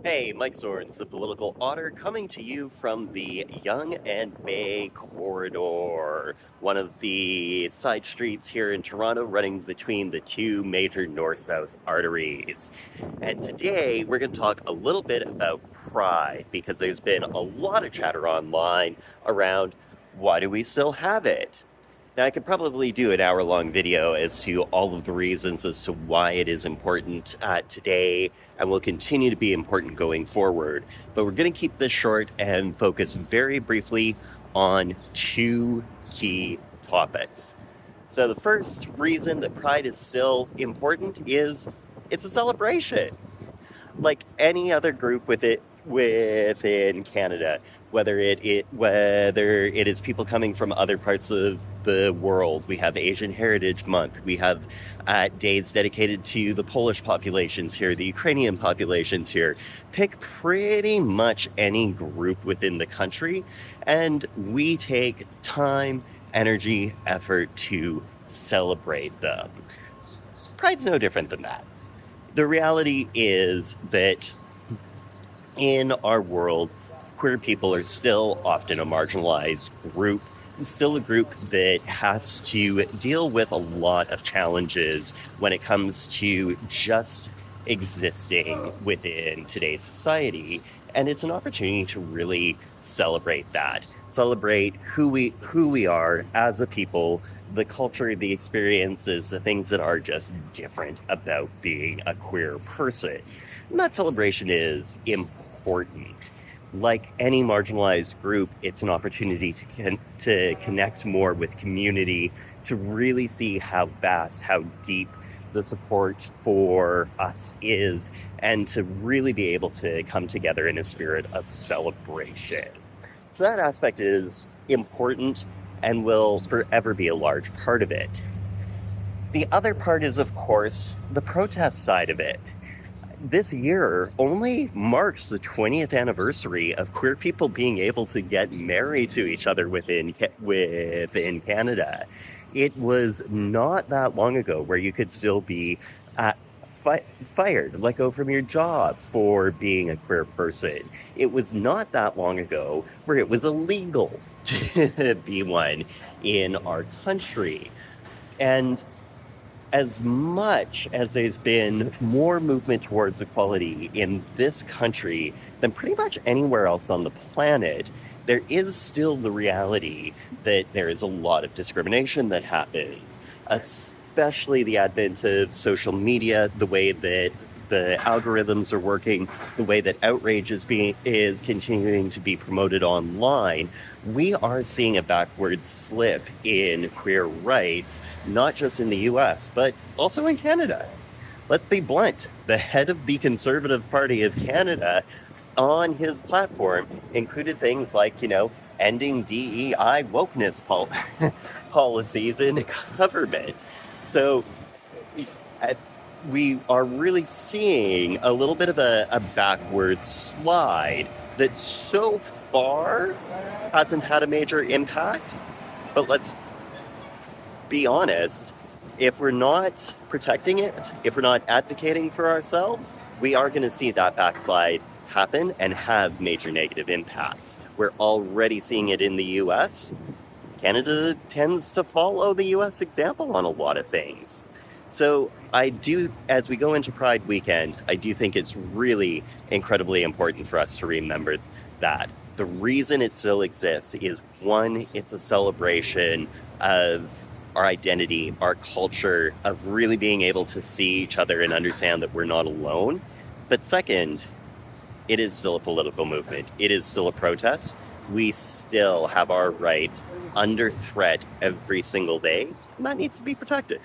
Hey, Mike Zorns, the Political Otter, coming to you from the Yonge and Bay Corridor, one of the side streets here in Toronto running between the two major north-south arteries. And today we're going to talk a little bit about pride because there's been a lot of chatter online around why do we still have it? Now, I could probably do an hour-long video as to all of the reasons as to why it is important today and will continue to be important going forward. But we're going to keep this short and focus very briefly on two key topics. So the first reason that pride is still important is it's a celebration like any other group within Canada, whether it is people coming from other parts of the world. We have Asian Heritage Month. We have days dedicated to the Polish populations here, the Ukrainian populations here. Pick pretty much any group within the country, and we take time, energy, effort to celebrate them. Pride's no different than that. The reality is that in our world, queer people are still often a marginalized group, still a group that has to deal with a lot of challenges when it comes to just existing within today's society. And it's an opportunity to really celebrate that, celebrate who we are as a people, the culture, the experiences, the things that are just different about being a queer person. And that celebration is important. Like any marginalized group, it's an opportunity to connect more with community, to really see how vast, how deep the support for us is, and to really be able to come together in a spirit of celebration. So that aspect is important and will forever be a large part of it. The other part is, of course, the protest side of it. This year only marks the 20th anniversary of queer people being able to get married to each other within Canada. It was not that long ago where you could still be fired, let go from your job for being a queer person. It was not that long ago where it was illegal to be one in our country. And as much as there's been more movement towards equality in this country than pretty much anywhere else on the planet, there is still the reality that there is a lot of discrimination that happens, especially the advent of social media, the way that the algorithms are working, the way that outrage is continuing to be promoted online. We are seeing a backward slip in queer rights, not just in the US, but also in Canada. Let's be blunt. The head of the Conservative Party of Canada on his platform included things like, ending DEI wokeness policies in government. So we are really seeing a little bit of a backward slide that so far hasn't had a major impact. But let's be honest, if we're not protecting it, if we're not advocating for ourselves, we are going to see that backslide happen and have major negative impacts. We're already seeing it in the US. Canada tends to follow the US example on a lot of things. So as we go into Pride weekend, I do think it's really incredibly important for us to remember that. The reason it still exists is, one, it's a celebration of our identity, our culture, of really being able to see each other and understand that we're not alone. But second, it is still a political movement. It is still a protest. We still have our rights under threat every single day, and that needs to be protected.